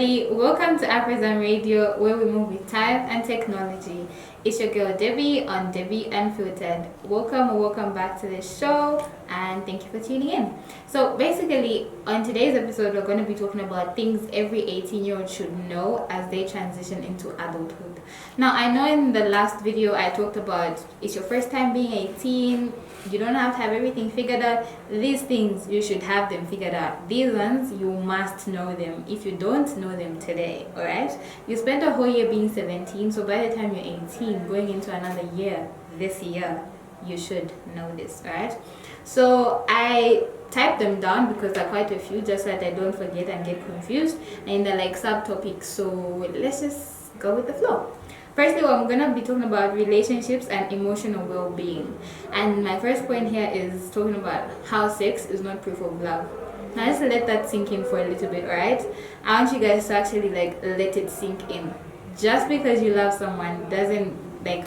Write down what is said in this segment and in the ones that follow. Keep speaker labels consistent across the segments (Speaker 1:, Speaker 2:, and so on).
Speaker 1: everybody, welcome to Afrism Radio, where we move with time and technology. It's your girl Debbie on Debbie Unfiltered. Welcome back to the show, and thank you for tuning in. So basically, on today's episode, we're going to be talking about things every 18-year-old should know as they transition into adulthood. Now, I know in the last video I talked about it's your first time being 18, you don't have to have everything figured out. These things, you should have them figured out. These ones, you must know them if you don't know them today, alright? You spent a whole year being 17, so by the time you're 18, going into another year, this year, you should know this, alright? So I typed them down because there are quite a few, just so that I don't forget and get confused, and they're like subtopics, so let's just go with the flow. Firstly, I'm going to be talking about relationships and emotional well-being. And my first point here is talking about how sex is not proof of love. Now, just let that sink in for a little bit, alright? I want you guys to actually let it sink in. Just because you love someone doesn't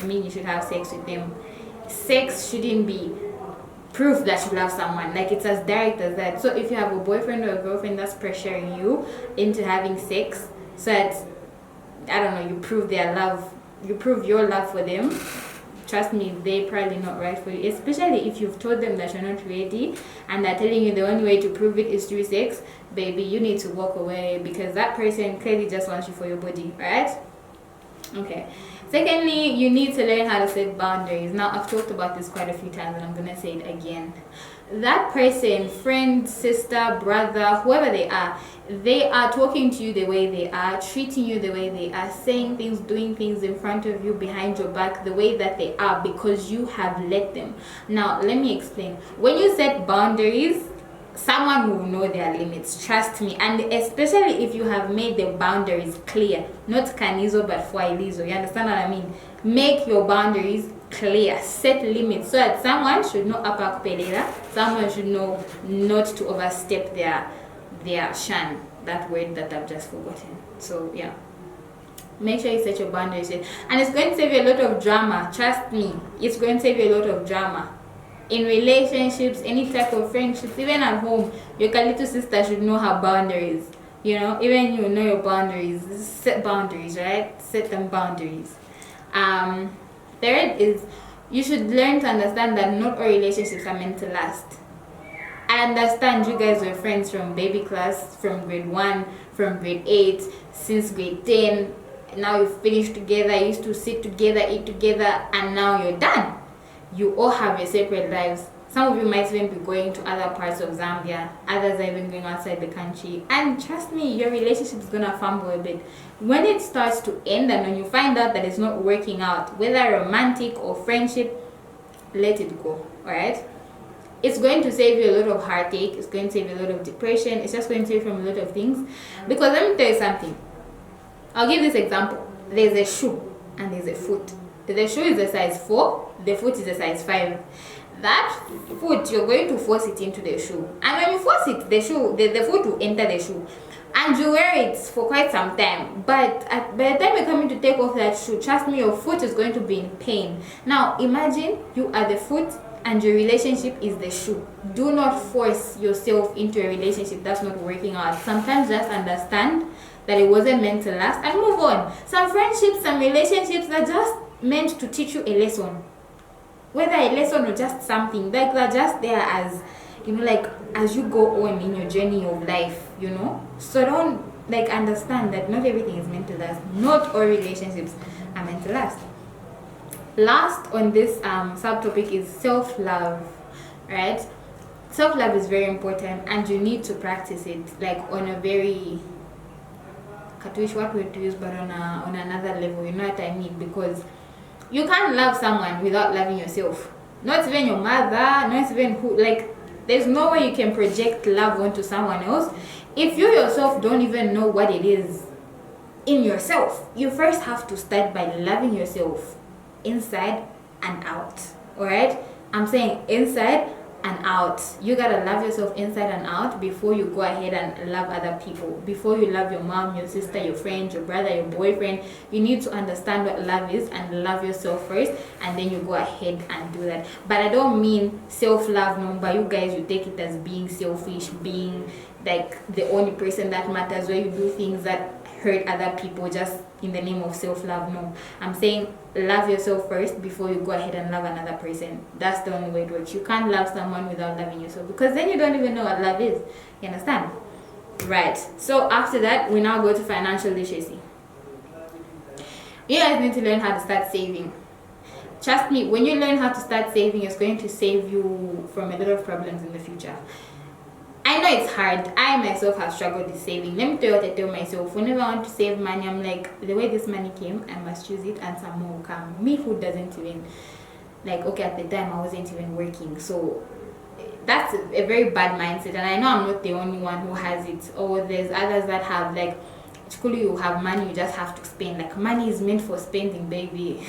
Speaker 1: mean you should have sex with them. Sex shouldn't be proof that you love someone. It's as direct as that. So if you have a boyfriend or a girlfriend that's pressuring you into having sex so that, I don't know, you prove their love, you prove your love for them, trust me, they're probably not right for you. Especially if you've told them that you're not ready and they're telling you the only way to prove it is through sex, baby, you need to walk away because that person clearly just wants you for your body, right? Okay. Secondly, you need to learn how to set boundaries. Now, I've talked about this quite a few times and I'm going to say it again. That person, friend, sister, brother, whoever they are talking to you the way they are, treating you the way they are, saying things, doing things in front of you, behind your back, the way that they are because you have let them. Now, let me explain. When you set boundaries, someone will know their limits, trust me, and especially if you have made the boundaries clear, not canizo but fuailizo, you understand what I mean? Make your boundaries clear, set limits so that someone should know apa kupelera, someone should know not to overstep their shan, that word that I've just forgotten. So yeah, make sure you set your boundaries, and it's going to save you a lot of drama, trust me, it's going to save you a lot of drama. In relationships, any type of friendships, even at home, your little sister should know her boundaries. You know, even you know your boundaries. Set boundaries, right? Set them boundaries. Third is you should learn to understand that not all relationships are meant to last. I understand you guys were friends from baby class, from grade 1, from grade 8, since grade 10. Now you've finished together, you used to sit together, eat together, and now you're done. You all have your separate lives. Some of you might even be going to other parts of Zambia. Others are even going outside the country. And trust me, your relationship is going to fumble a bit. When it starts to end and when you find out that it's not working out, whether romantic or friendship, let it go. Alright? It's going to save you a lot of heartache. It's going to save you a lot of depression. It's just going to save you from a lot of things. Because let me tell you something. I'll give this example. There's a shoe and there's a foot. The shoe is a size 4, the foot is a size 5. That foot, you're going to force it into the shoe. And when you force it, the foot will enter the shoe. And you wear it for quite some time. But by the time you're coming to take off that shoe, trust me, your foot is going to be in pain. Now, imagine you are the foot and your relationship is the shoe. Do not force yourself into a relationship that's not working out. Sometimes just understand that it wasn't meant to last and move on. Some friendships, some relationships are just meant to teach you a lesson, whether a lesson or just something they're just there as as you go on in your journey of life, so don't understand that not everything is meant to last. Not all relationships are meant to last. Last on this subtopic is self-love, right? Self-love is very important and you need to practice it on a very what word to use, but on another level, you know what I mean? Because you can't love someone without loving yourself. Not even your mother, not even there's no way you can project love onto someone else if you yourself don't even know what it is in yourself. You first have to start by loving yourself inside and out. Alright? I'm saying inside and out. You gotta love yourself inside and out before you go ahead and love other people. Before you love your mom, your sister, your friend, your brother, your boyfriend, you need to understand what love is and love yourself first, and then you go ahead and do that. But I don't mean self-love, no, but you guys, you take it as being selfish, being the only person that matters, where you do things that hurt other people just in the name of self-love. No, I'm saying love yourself first before you go ahead and love another person. That's the only way it works. You can't love someone without loving yourself, because then you don't even know what love is. You understand? Right. So after that, we now go to financial literacy. You guys need to learn how to start saving. Trust me, when you learn how to start saving, it's going to save you from a lot of problems in the future. I know it's hard. I myself have struggled with saving. Let me tell you what I tell myself. Whenever I want to save money, I'm like, the way this money came, I must use it and some more will come. Me who doesn't even, like, okay, at the time I wasn't even working. So that's a very bad mindset. And I know I'm not the only one who has it. Or there's others that have, like, truly you have money, you just have to spend. Like, money is meant for spending, baby.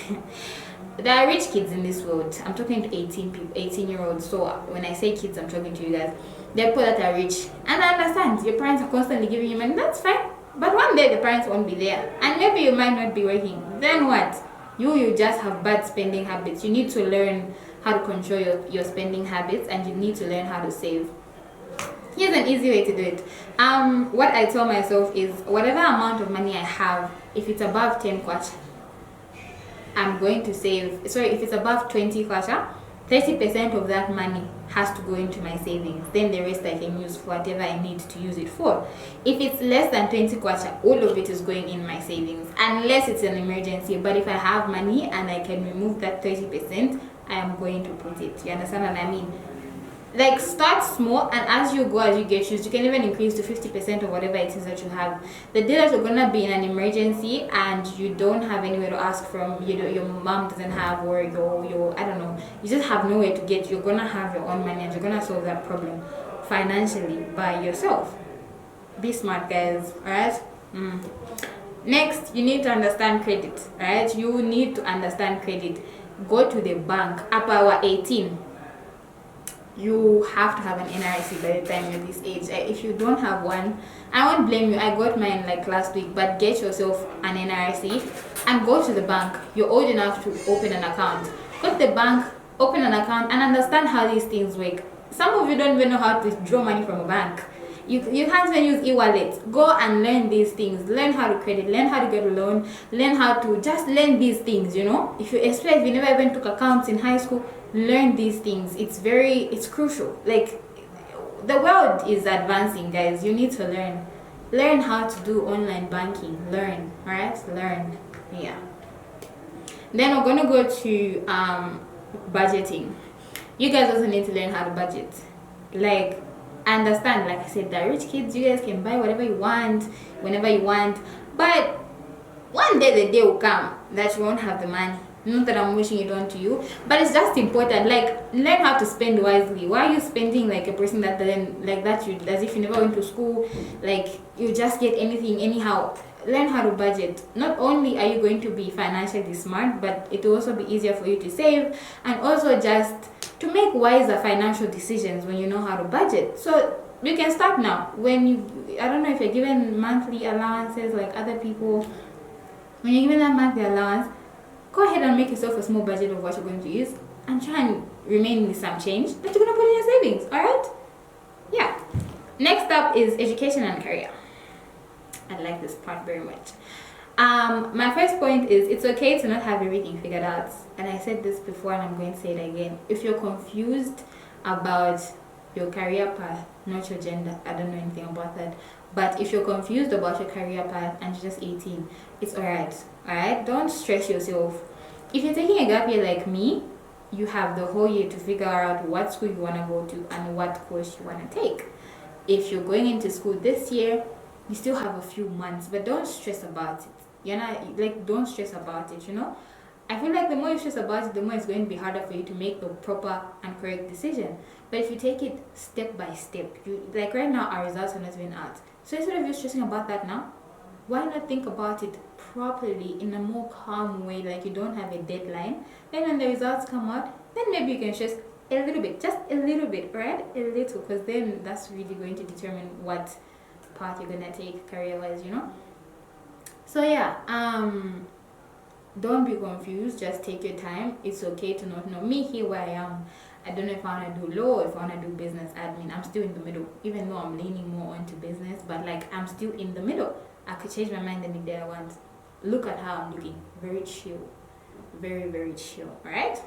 Speaker 1: There are rich kids in this world. I'm talking to 18-year-olds. So when I say kids, I'm talking to you guys. There are people that are rich, and I understand your parents are constantly giving you money. That's fine, but one day the parents won't be there, and maybe you might not be working. Then what? You just have bad spending habits. You need to learn how to control your spending habits, and you need to learn how to save. Here's an easy way to do it. What I tell myself is, whatever amount of money I have, if it's above 10 kwacha, I'm going to save. Sorry, if it's above 20 kwacha, 30% of that money has to go into my savings. Then the rest I can use for whatever I need to use it for. If it's less than 20 kwacha, all of it is going in my savings, unless it's an emergency. But if I have money and I can remove that 30%, I am going to put it. You understand what I mean? Like, start small, and as you go, as you get used, you can even increase to 50% of whatever it is that you have. The day that you're gonna be in an emergency and you don't have anywhere to ask from, your mom doesn't have, or your I don't know, you just have nowhere to get, you're gonna have your own money and you're gonna solve that problem financially by yourself. Be smart, guys. Alright? Next, you need to understand credit. Alright? You need to understand credit. Go to the bank. Up our 18. You have to have an NRC by the time you're this age. If you don't have one, I won't blame you. I got mine like last week, but get yourself an NRC and go to the bank. You're old enough to open an account. Go to the bank, open an account, and understand how these things work. Some of you don't even know how to withdraw money from a bank. You can't even use e-wallet. Go and learn these things. Learn how to credit, learn how to get a loan, learn how to just learn these things, you know. If you never even took accounts in high school, learn these things. It's crucial. Like, the world is advancing, guys. You need to learn how to do online banking. Learn. All right, learn. Yeah. Then we're gonna go to budgeting. You guys also need to learn how to budget. Like, understand, like I said, the rich kids, you guys can buy whatever you want whenever you want, but one day the day will come that you won't have the money. Not that I'm wishing it on to you, but it's just important. Like, learn how to spend wisely. Why are you spending like a person that doesn't, like that, you as if you never went to school, like you just get anything anyhow? Learn how to budget. Not only are you going to be financially smart, but it will also be easier for you to save, and also just to make wiser financial decisions when you know how to budget. So you can start now. I don't know if you're given monthly allowances like other people. When you're given that monthly allowance, go ahead and make yourself a small budget of what you're going to use, and try and remain with some change that you're going to put in your savings. Alright? Yeah. Next up is education and career. I like this part very much. My first point is, it's okay to not have everything figured out. And I said this before and I'm going to say it again. If you're confused about your career path, not your gender, I don't know anything about that, but if you're confused about your career path and you're just 18, it's alright. Don't stress yourself. If you're taking a gap year like me, you have the whole year to figure out what school you want to go to and what course you want to take. If you're going into school this year, you still have a few months, but don't stress about it. Don't stress about it, you know. I feel like the more you stress about it, the more it's going to be harder for you to make the proper and correct decision. But if you take it step by step, like right now our results are not even out. So instead of you stressing about that now, why not think about it properly in a more calm way, like you don't have a deadline. Then when the results come out, then maybe you can stress a little bit, just a little bit, right? A little, because then that's really going to determine what path you're gonna take career-wise, you know. So yeah, don't be confused, just take your time. It's okay to not know. Me, here where I am, I don't know if I want to do law, if I want to do business admin. I'm still in the middle, even though I'm leaning more onto business, but like I'm still in the middle. I could change my mind any day I want. Look at how I'm looking. Very chill. Very, very chill. Alright?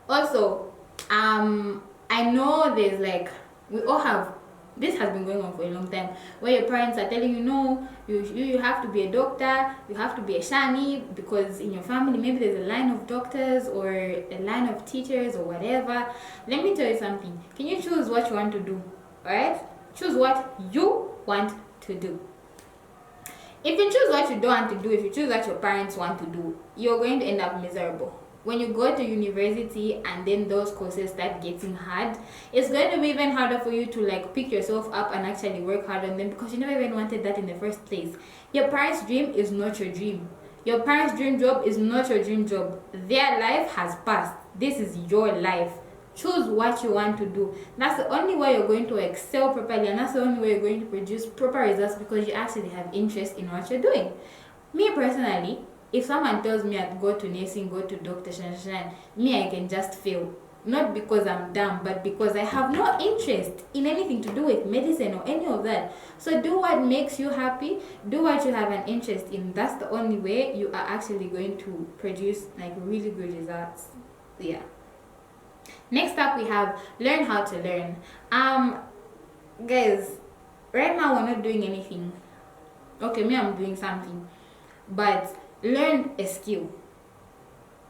Speaker 1: Also, I know there's like, we all have, this has been going on for a long time, where your parents are telling you, no, you have to be a doctor, you have to be a shani, because in your family maybe there's a line of doctors or a line of teachers or whatever. Let me tell you something. Can you choose what you want to do? Alright? Choose what you want to do. If you choose what you don't want to do, if you choose what your parents want to do, you're going to end up miserable. When you go to university and then those courses start getting hard, it's going to be even harder for you to like pick yourself up and actually work hard on them, because you never even wanted that in the first place. Your parents' dream is not your dream. Your parents' dream job is not your dream job. Their life has passed. This is your life. Choose what you want to do. That's the only way you're going to excel properly, and that's the only way you're going to produce proper results, because you actually have interest in what you're doing. Me personally, if someone tells me I'd go to nursing, go to doctor, me, I can just fail. Not because I'm dumb, but because I have no interest in anything to do with medicine or any of that. So do what makes you happy. Do what you have an interest in. That's the only way you are actually going to produce like really good results. Yeah. Next up, we have learn how to learn. Guys, right now we're not doing anything. Okay, me, I'm doing something, but learn a skill.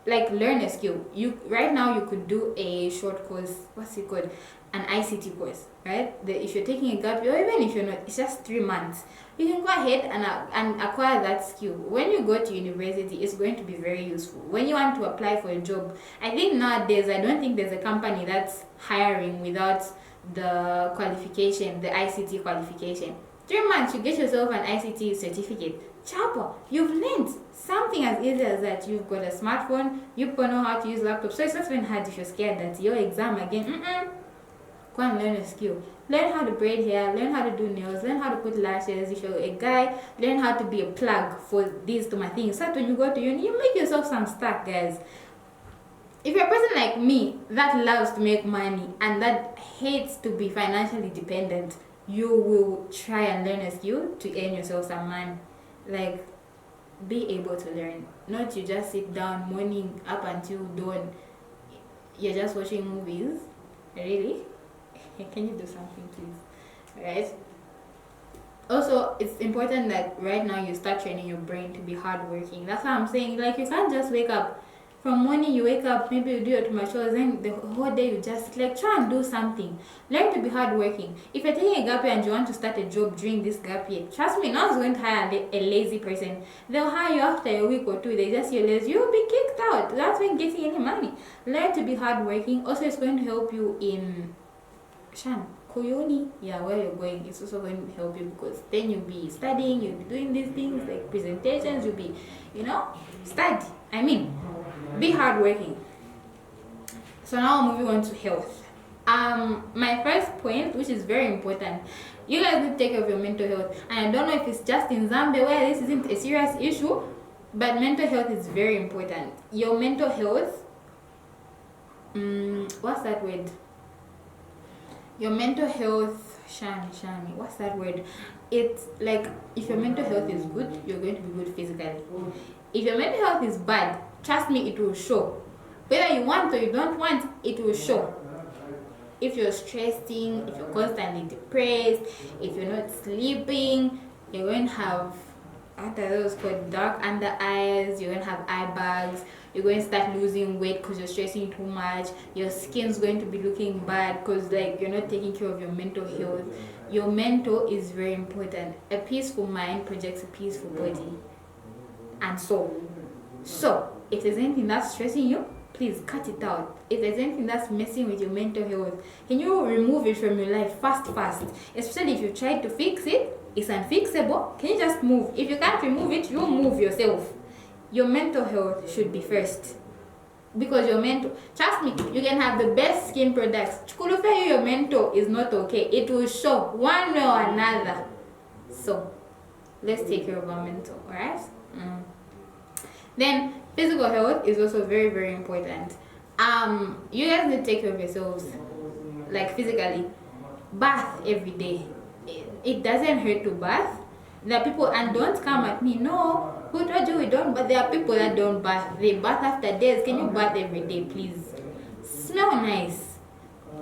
Speaker 1: Like, learn a skill. You right now you could do a short course. What's it called? An ICT course, right? If you're taking a gap year, or even if you're not, it's just 3 months. You can go ahead and acquire that skill. When you go to university, it's going to be very useful. When you want to apply for a job, I think nowadays I don't think there's a company that's hiring without the qualification, the ICT qualification. 3 months, you get yourself an ICT certificate. Chapa, you've learned something as easy as that. You've got a smartphone, you know how to use laptop. So it's not even hard if you're scared that your exam again. Go and learn a skill. Learn how to braid hair, learn how to do nails, learn how to put lashes. If you're a guy, learn how to be a plug for these to my things. So when you go to uni, you make yourself some stuff, guys. If you're a person like me that loves to make money and that hates to be financially dependent, you will try and learn a skill to earn yourself some money. Like, be able to learn. Not you just sit down morning up until dawn. You're just watching movies. Really? Can you do something, please? Right? Also, it's important that right now you start training your brain to be hardworking. That's what I'm saying. Like, you can't just wake up. From morning you wake up, maybe you do your chores, then the whole day you just like try and do something. Learn to be hardworking. If you're taking a gap year and you want to start a job during this gap year, trust me, no one's going to hire a lazy person. They'll hire you after a week or two. They just see you lazy, you'll be kicked out. That's when getting any money. Learn to be hardworking. Also, it's going to help you in Koyoni, where you're going. It's also going to help you, because then you'll be studying, you'll be doing these things like presentations, you'll be, study. Be hardworking. So now moving on to health. My first point, which is very important, you guys need to take care of your mental health. And I don't know if it's just in Zambia where this isn't a serious issue, but mental health is very important. Your mental health, what's that word? Your mental health, Shani, what's that word? It's like, if your mental health is good, you're going to be good physically. If your mental health is bad, trust me, it will show. Whether you want or you don't want, it will show. If you're stressing, if you're constantly depressed, if you're not sleeping, you're going to have, what are those called, dark under eyes, you're going to have eye bags, you're going to start losing weight because you're stressing too much, your skin's going to be looking bad because like you're not taking care of your mental health. Your mental is very important. A peaceful mind projects a peaceful body and soul. So if there's anything that's stressing you, please cut it out. If there's anything that's messing with your mental health, can you remove it from your life fast? Especially if you try to fix it, it's unfixable. Can you just move? If you can't remove it, you move yourself. Your mental health should be first. Because your mental, trust me, you can have the best skin products. Your mental is not okay. It will show one way or another. So let's take care of our mental, alright? Then physical health is also very, very important. You guys need to take care of yourselves, like physically. Bath every day. It doesn't hurt to bath. There are people, and don't come at me. No, who told you we don't? But there are people that don't bath. They bath after days. Can you bath every day, please? Smell nice.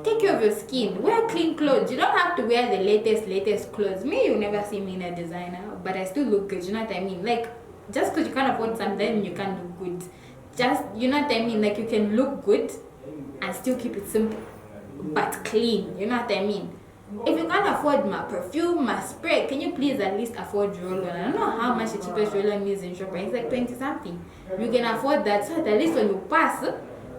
Speaker 1: Take care of your skin. Wear clean clothes. You don't have to wear the latest clothes. Me, you'll never see me in a designer, but I still look good. You know what I mean? Like, just because you can't afford something, you can't look good. Just, you know what I mean? Like, you can look good and still keep it simple, but clean. You know what I mean? If you can't afford my perfume, my spray, can you please at least afford roll-on? I don't know how much the cheapest roll-on is in Shoprite. It's like 20 something. You can afford that, so that at least when you pass,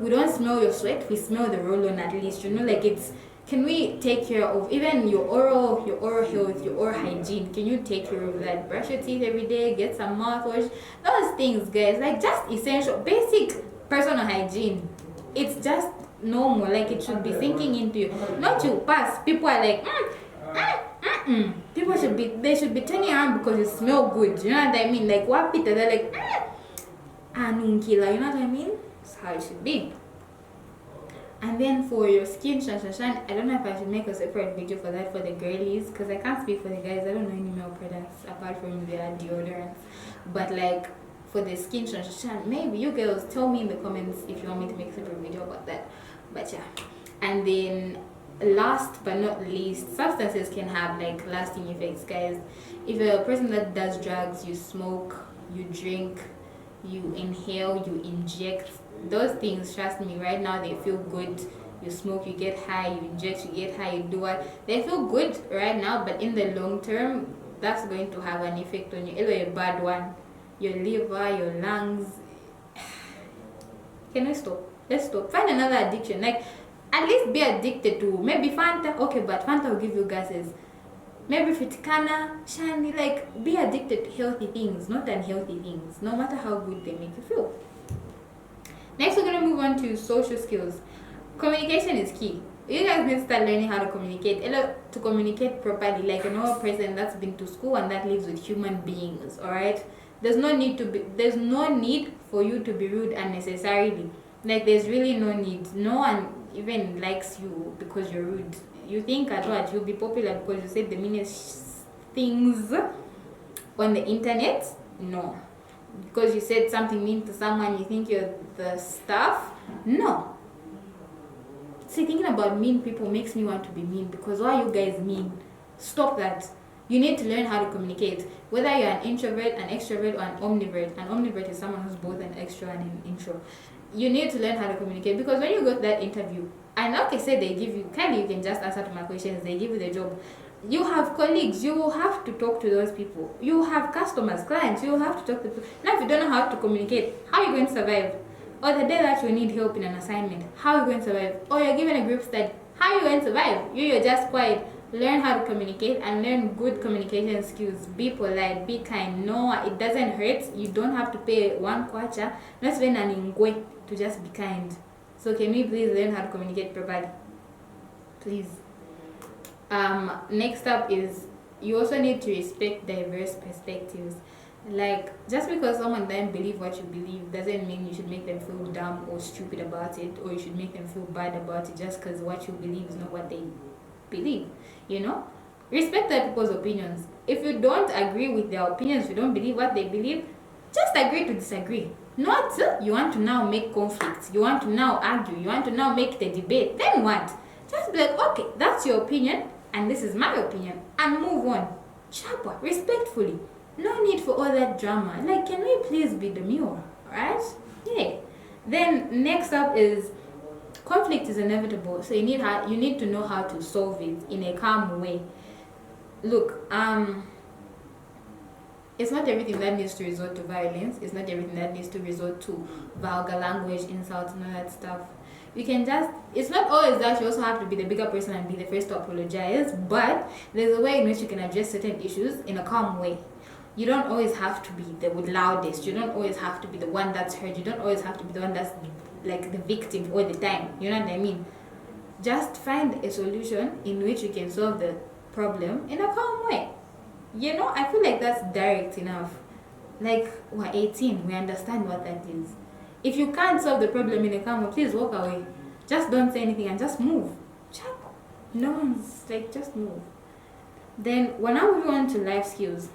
Speaker 1: we don't smell your sweat, we smell the roll-on at least. You know, like it's. Can we take care of even your oral health, your oral hygiene? Can you take care of that? Brush your teeth every day, get some mouthwash, those things, guys. Like just essential, basic personal hygiene. It's just normal. Like it should be sinking into you. Not you pass. People are like, People should be turning around because you smell good. You know what I mean? Like what Peter, they're like, anunkila. You know what I mean? That's how it should be. And then for your skin, I don't know if I should make a separate video for that for the girlies, because I can't speak for the guys. I don't know any male products apart from their deodorants. But like for the skin, maybe you girls tell me in the comments if you want me to make a separate video about that. But yeah. And then last but not least, substances can have like lasting effects, guys. If you're a person that does drugs, you smoke, you drink, you inhale, you inject, those things, trust me, right now they feel good. You smoke, you get high, you inject, you get high, you do what, they feel good right now, but in the long term that's going to have an effect on you. Either a bad one, your liver, your lungs. Can we stop? Let's stop. Find another addiction. Like at least be addicted to maybe Fanta. Okay, but Fanta will give you gases. Maybe Friticana, Shani, like be addicted to healthy things, not unhealthy things, no matter how good they make you feel. Next, we're going to move on to social skills. Communication is key. You guys need to start learning how to communicate. To communicate properly, like a normal person that's been to school and that lives with human beings, alright? There's no need for you to be rude unnecessarily. Like there's really no need. No one even likes you because you're rude. You think at what? You'll be popular because you said the meanest things on the internet? No. Because you said something mean to someone, you think you're the stuff? No. See, thinking about mean people makes me want to be mean, because why are you guys mean? Stop that. You need to learn how to communicate. Whether you're an introvert, an extrovert, or an omnivert. An omnivert is someone who's both an extro and an intro. You need to learn how to communicate, because when you go to that interview, and like I said, they give you, kindly you can just answer to my questions, they give you the job. You have colleagues, you have to talk to those people. You have customers, clients, you have to talk to people. Now if you don't know how to communicate, how are you going to survive? Or the day that you need help in an assignment, how are you going to survive? Or you're given a group study, how are you going to survive? You're just quiet. Learn how to communicate and learn good communication skills. Be polite, be kind. No, it doesn't hurt. You don't have to pay one kwacha, not even an ingwe, to just be kind. So can we please learn how to communicate properly? Please. Next up is you also need to respect diverse perspectives. Like just because someone doesn't believe what you believe doesn't mean you should make them feel dumb or stupid about it, or you should make them feel bad about it just because what you believe is not what they believe. You know, respect other people's opinions. If you don't agree with their opinions, if you don't believe what they believe, just agree to disagree. Not you want to now make conflicts, you want to now argue, you want to now make the debate. Then what? Just be like, okay, that's your opinion and this is my opinion, and move on. Sharper, respectfully. No need for all that drama. Like, can we please be demure? Right? Yeah. Then next up is conflict is inevitable. So you need to know how to solve it in a calm way. Look, it's not everything that needs to resort to violence. It's not everything that needs to resort to vulgar language, insults, and all that stuff. You can just, it's not always that you also have to be the bigger person and be the first to apologize, but there's a way in which you can address certain issues in a calm way. You don't always have to be the loudest. You don't always have to be the one that's hurt. You don't always have to be the one that's like the victim all the time. You know what I mean? Just find a solution in which you can solve the problem in a calm way. You know, I feel like that's direct enough. Like, we're 18, we understand what that is. If you can't solve the problem in a calm way, please walk away. Just don't say anything and just move. No one's like, just move. Then, when I move on to life skills,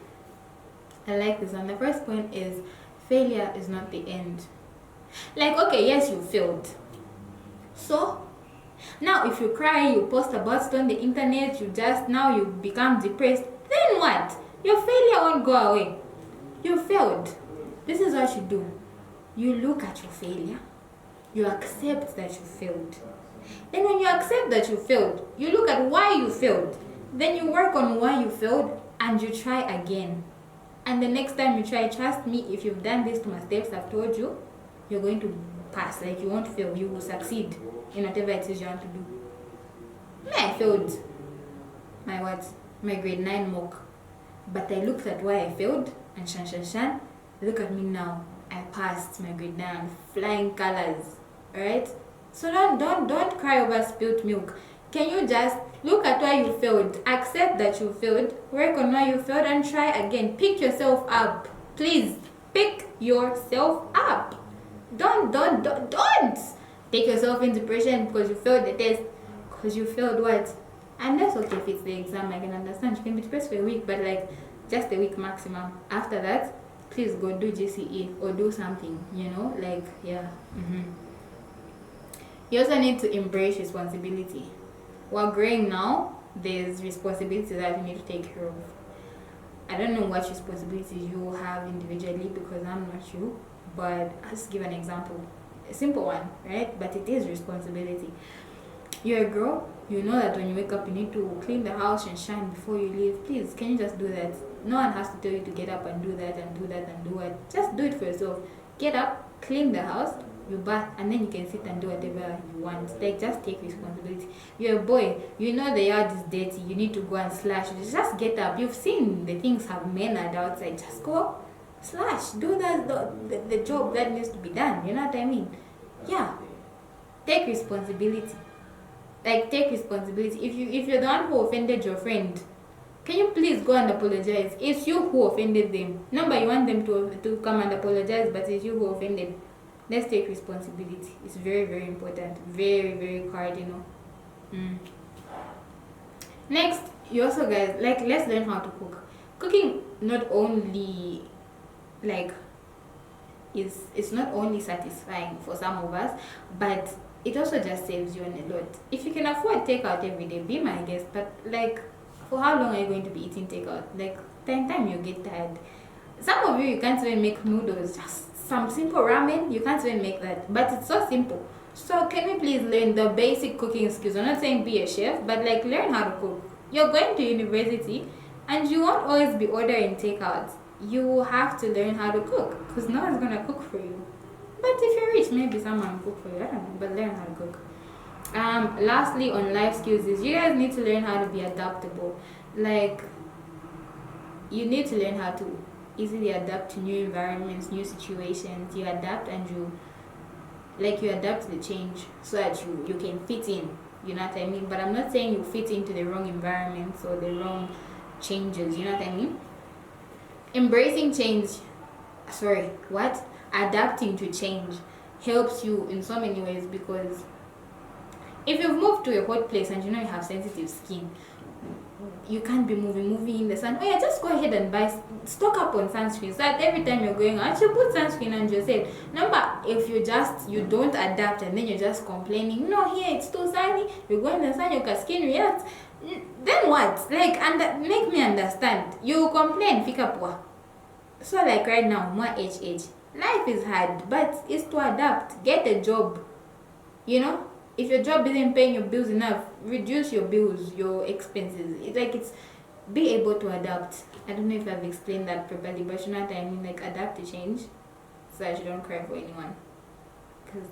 Speaker 1: I like this one. The first point is failure is not the end. Like, okay, yes, you failed. So now if you cry, you post about it on the internet, you become depressed, then what? Your failure won't go away. You failed. This is what you do. You look at your failure. You accept that you failed. Then when you accept that you failed, you look at why you failed. Then you work on why you failed and you try again. And the next time you try, trust me, if you've done this to my steps I've told you, you're going to pass. Like, you won't fail. You will succeed in whatever it is you want to do. I failed my grade 9 mock. But I looked at why I failed and shan. Look at me now. I passed my grade 9, flying colors. Alright? So don't cry over spilt milk. Can you just look at why you failed, accept that you failed, work on why you failed, and try again. Pick yourself up. Please, pick yourself up. Don't take yourself in depression because you failed the test. Because you failed what? And that's okay if it's the exam, I can understand. You can be depressed for a week, but like just a week maximum. After that, please go do GCE or do something, like, yeah. You also need to embrace responsibility. While growing now, there's responsibilities that you need to take care of. I don't know what responsibilities you have individually because I'm not you, but I'll just give an example. A simple one, right? But it is responsibility. You're a girl, you know that when you wake up you need to clean the house and shine before you leave. Please, can you just do that? No one has to tell you to get up and do that and do that and do it. Just do it for yourself. Get up, clean the house, you bath, and then you can sit and do whatever you want. Like, just take responsibility. You're a boy, you know the yard is dirty, you need to go and slash. Just get up. You've seen the things have men are outside. Just go slash. Do the job that needs to be done. You know what I mean? Yeah. Take responsibility. Like, take responsibility. If you're the one who offended your friend, can you please go and apologize? It's you who offended them. Number you want them to come and apologize, but it's you who offended. Let's take responsibility. It's very, very important. Very, very cardinal. Next, you also guys, like, let's learn how to cook. Cooking not only it's not only satisfying for some of us, but it also just saves you on a lot. If you can afford takeout every day, be my guest. But like, for how long are you going to be eating takeout? Like, time you get tired. Some of you can't even make noodles. Just some simple ramen, you can't even make that. But it's so simple. So can we please learn the basic cooking skills? I'm not saying be a chef, but like, learn how to cook. You're going to university and you won't always be ordering takeouts. You have to learn how to cook because no one's gonna cook for you. But if you're rich, maybe someone will cook for you. I don't know, but learn how to cook. Lastly, on life skills is you guys need to learn how to be adaptable. Like, you need to learn how to easily adapt to new environments, new situations. You adapt and you adapt to the change so that you can fit in. You know what I mean? But I'm not saying you fit into the wrong environments or the wrong changes. You know what I mean? Embracing change. Adapting to change helps you in so many ways, because if you've moved to a hot place and you know you have sensitive skin, you can't be moving in the sun. Oh yeah, just go ahead and stock up on sunscreen so that every time you're going out, you put sunscreen on yourself. Number, if you don't adapt and then you're just complaining, no, here it's too sunny, you go in the sun, your skin reacts, then what? Like, and make me understand. You complain, fika poa. So like right now, more HH. Life is hard, but it's to adapt. Get a job. If your job isn't paying your bills enough, reduce your bills, your expenses. It's be able to adapt. I don't know if I've explained that properly, but you know what I mean? Like, adapt to change so that you don't cry for anyone. Because,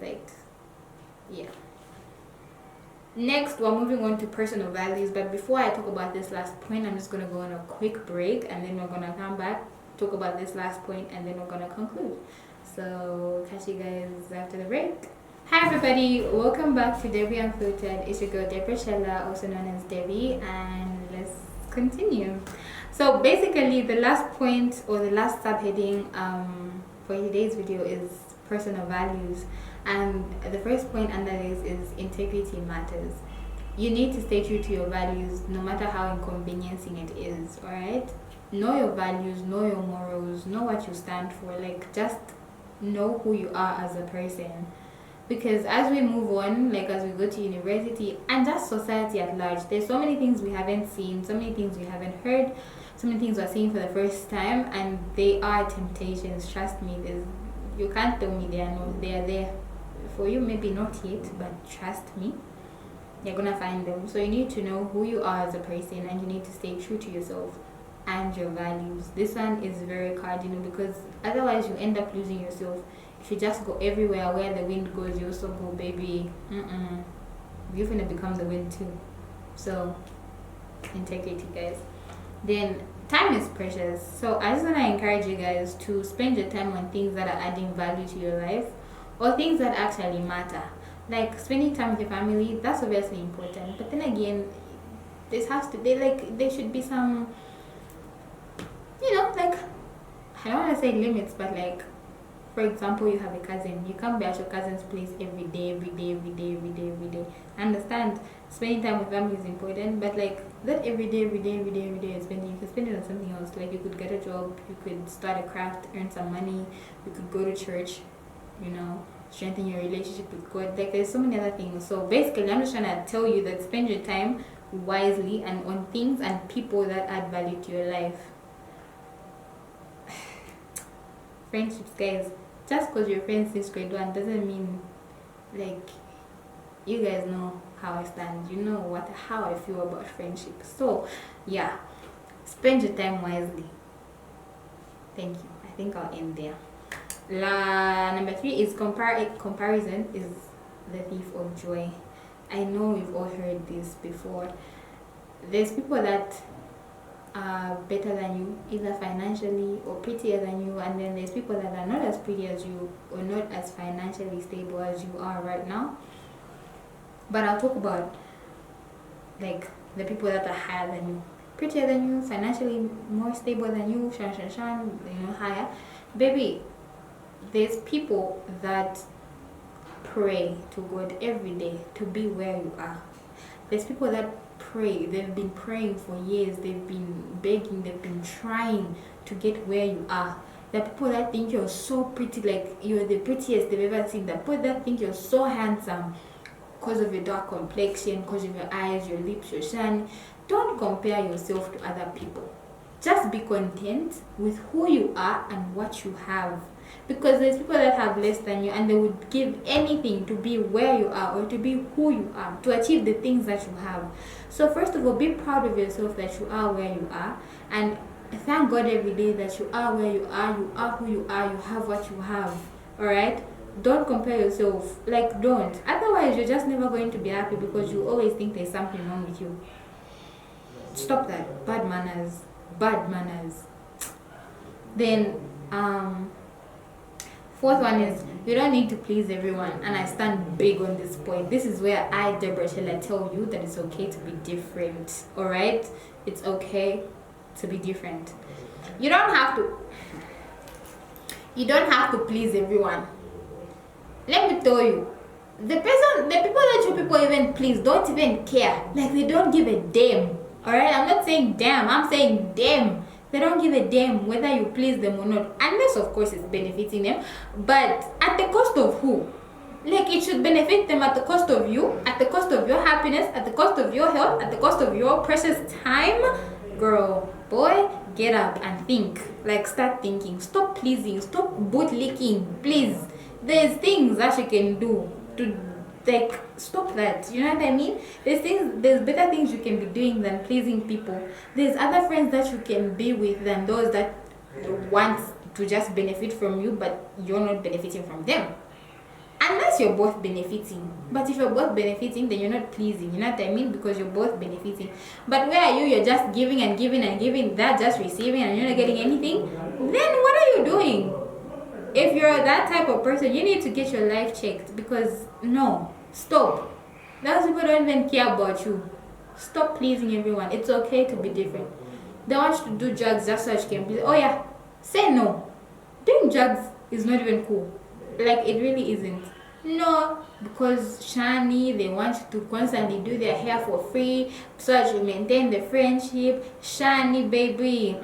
Speaker 1: yeah. Next, we're moving on to personal values. But before I talk about this last point, I'm just going to go on a quick break, and then we're going to come back, talk about this last point, and then we're going to conclude. So, catch you guys after the break. Hi everybody, welcome back to Debbie Unfiltered. It's your girl Deborah, also known as Debbie, and let's continue. So basically, the last point or the last subheading for today's video is personal values, and the first point under this is integrity matters. You need to stay true to your values no matter how inconveniencing it is, alright? know your values, know your morals, know what you stand for. Like, just know who you are as a person. Because as we move on, like as we go to university and just society at large, there's so many things we haven't seen, so many things we haven't heard, so many things we're seeing for the first time, and they are temptations. Trust me, you can't tell me they are there for you. Maybe not yet, but trust me, you're gonna find them. So you need to know who you are as a person, and you need to stay true to yourself and your values. This one is very cardinal, because otherwise you end up losing yourself. If you just go everywhere where the wind goes, you also go, baby. You're gonna become the wind too. So integrity, guys. Then time is precious. So I just wanna encourage you guys to spend your time on things that are adding value to your life, or things that actually matter. Like spending time with your family, that's obviously important. But then again, there should be some, like, I don't want to say limits, but like, for example, you have a cousin, you can't be at your cousin's place every day. I understand spending time with family is important, but like that every day is spending. You can spend it on something else. Like you could get a job, you could start a craft, earn some money, you could go to church, strengthen your relationship with God. Like there's so many other things. So basically, I'm just trying to tell you that spend your time wisely and on things and people that add value to your life. Friendships, guys. Just because you're friends since grade 1 doesn't mean, like, you guys know how I stand. You know how I feel about friendship. So yeah, spend your time wisely. Thank you. I think I'll end there. Number 3 is comparison is the thief of joy. I know we've all heard this before. There's people that are better than you, either financially or prettier than you, and then there's people that are not as pretty as you or not as financially stable as you are right now. But I'll talk about like the people that are higher than you, prettier than you, financially more stable than you, higher. Baby, there's people that pray to God every day to be where you are. There's people that pray, they've been praying for years, they've been begging, they've been trying to get where you are. There are people that think you're so pretty, like you're the prettiest they've ever seen. There are people that think you're so handsome because of your dark complexion, because of your eyes, your lips, your shine. Don't compare yourself to other people. Just be content with who you are and what you have. Because there's people that have less than you, and they would give anything to be where you are or to be who you are, to achieve the things that you have. So first of all, be proud of yourself that you are where you are, and thank God every day that you are where you are who you are, you have what you have. Alright? Don't compare yourself. Like, don't. Otherwise, you're just never going to be happy, because you always think there's something wrong with you. Stop that. Bad manners. Then, fourth one is, you don't need to please everyone, and I stand big on this point. This is where I, Deborah, shall tell you that it's okay to be different. Alright? It's okay to be different. You don't have to please everyone. Let me tell you, the people that you people even please don't even care. Like, they don't give a damn. Alright? I'm not saying damn, I'm saying damn. They don't give a damn whether you please them or not, unless of course it's benefiting them. But at the cost of who? Like, it should benefit them at the cost of you, at the cost of your happiness, at the cost of your health, at the cost of your precious time. Girl, boy, get up and think. Like, start thinking. Stop pleasing. Stop bootlicking. Please. There's things that you can do to, like, stop that. You know what I mean? There's better things you can be doing than pleasing people. There's other friends that you can be with than those that want to just benefit from you, but you're not benefiting from them. Unless you're both benefiting. But if you're both benefiting, then you're not pleasing. You know what I mean? Because you're both benefiting. But where are you? You're just giving and giving and giving. They're just receiving and you're not getting anything. Then what are you doing? If you're that type of person, you need to get your life checked. Because no, stop. Those people don't even care about you. Stop pleasing everyone. It's okay to be different. They want you to do drugs just so you can please. Oh yeah, say no. Doing drugs is not even cool. Like, it really isn't. No, because Shani, they want to constantly do their hair for free so that you maintain the friendship. Shani, baby,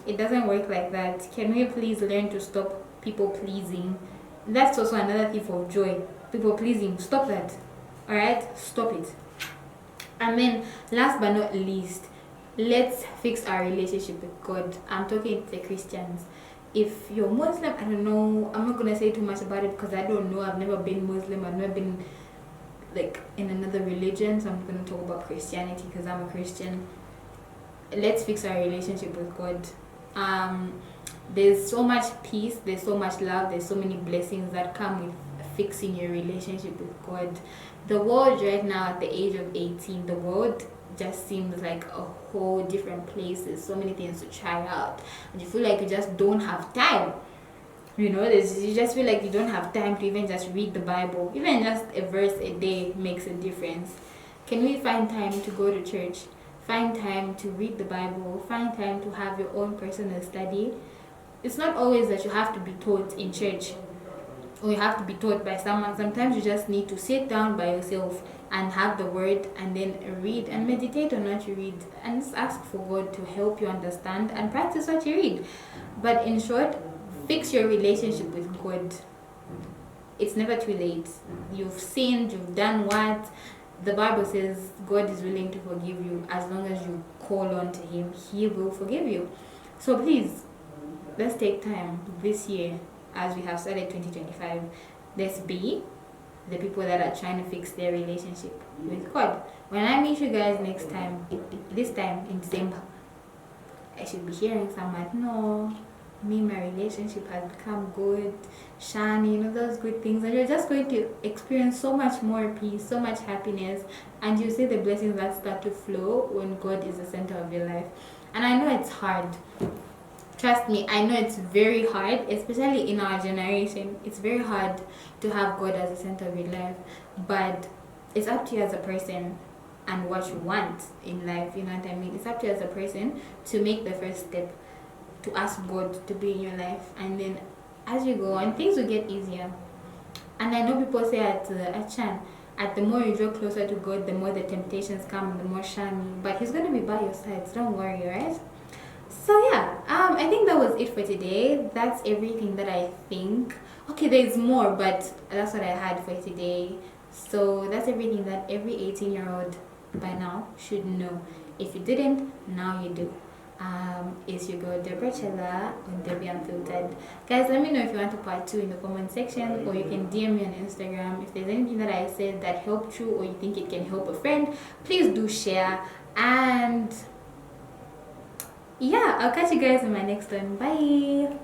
Speaker 1: it doesn't work like that. Can we please learn to stop people pleasing? That's also another thief of joy. People pleasing, stop that. Alright, stop it. And then, last but not least, let's fix our relationship with God. I'm talking to the Christians. If you're Muslim, I don't know, I'm not gonna say too much about it because I don't know. I've never been Muslim. I've never been like in another religion, so I'm gonna talk about Christianity because I'm a Christian. Let's fix our relationship with God. There's so much peace, there's so much love, there's so many blessings that come with fixing your relationship with God. The world right now at the age of 18, the world just seems like a whole different place. There's so many things to try out and you feel like you just don't have time. You just feel like you don't have time to even just read the Bible. Even just a verse a day makes a difference. Can we find time to go to church? Find time to read the Bible. Find time to have your own personal study. It's not always that you have to be taught in church or you have to be taught by someone. Sometimes you just need to sit down by yourself and have the word and then read and meditate on what you read and just ask for God to help you understand and practice what you read. But in short, fix your relationship with God. It's never too late. You've sinned, you've done what? The Bible says God is willing to forgive you as long as you call on to Him. He will forgive you. So please, let's take time this year as we have started 2025. Let's be the people that are trying to fix their relationship with God. When I meet you guys next time, this time in December, I should be hearing someone, no, my relationship has become good, shiny, those good things, and you're just going to experience so much more peace, so much happiness, and you see the blessings that start to flow when God is the center of your life. And I know it's hard. Trust me, I know it's very hard, especially in our generation. It's very hard to have God as the center of your life, but it's up to you as a person and what you want in life, you know what I mean? It's up to you as a person to make the first step, to ask God to be in your life, and then as you go on, things will get easier. And I know people say at Chan, at the more you draw closer to God, the more the temptations come, the more shiny, but He's going to be by your side, so don't worry, alright? So yeah, I think that was it for today. That's everything that I think. Okay, there's more, but that's what I had for today. So that's everything that every 18-year-old by now should know. If you didn't, now you do. Is your girl Deborah Chella on Debbie Unfiltered. Guys, let me know if you want a part 2 in the comment section, or you can DM me on Instagram. If there's anything that I said that helped you or you think it can help a friend, please do share. And yeah, I'll catch you guys in my next one. Bye.